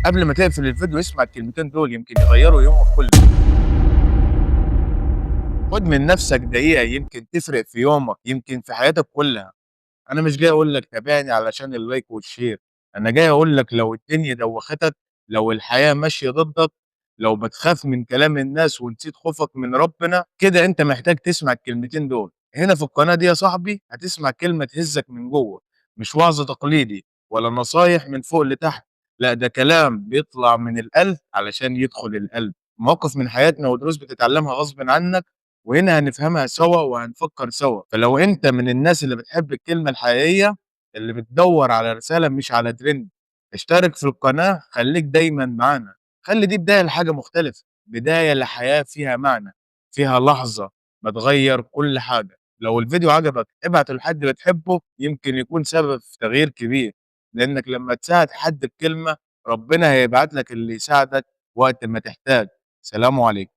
قبل ما تقفل الفيديو اسمع الكلمتين دول يمكن يغيّروا يومك كلّه. خُد من نَفْسك دقيقة يمكن تفرق في يومك، يمكن في حياتك كلّها. أنا مش جاي أقول لك تابعني علشان اللايك والشير، أنا جاي أقول لك لو الدنيا دوّختك، لو الحياة ماشية ضدك، لو بتخاف من كلام الناس ونسيت خوفك من ربنا، كده أنت محتاج تسمع الكلمتين دول. هنا في القناة دي يا صاحبي هتسمع كلمة تهزك من جوّه، مش وعظ تقليدي ولا نصايح من فوق لتحت، لأ ده كلام بيطلع من القلب علشان يدخل القلب، مواقف من حياتنا ودروس بتتعلمها غصبٍ عنك وهنا هنفهمها سوا وهنفكّر سوا، فلو أنت من الناس اللي بتحب الكلمة الحقيقية، اللي بتدوّر على رسالة مش على trend، اشترك في القناة خلّيك دايمًا معانا، خلّي دي بداية لحاجة مختلفة، بداية لحياة فيها معنى، فيها لحظة بتغيّر كل حاجة، لو الفيديو عجبك ابعته لحد بتحبه يمكن يكون سبب في تغيير كبير، لإنك لمّا تساعد حد بكلمة ربنا هيبعت لك اللي يساعدك وقت ما تحتاج، سلام عليكم.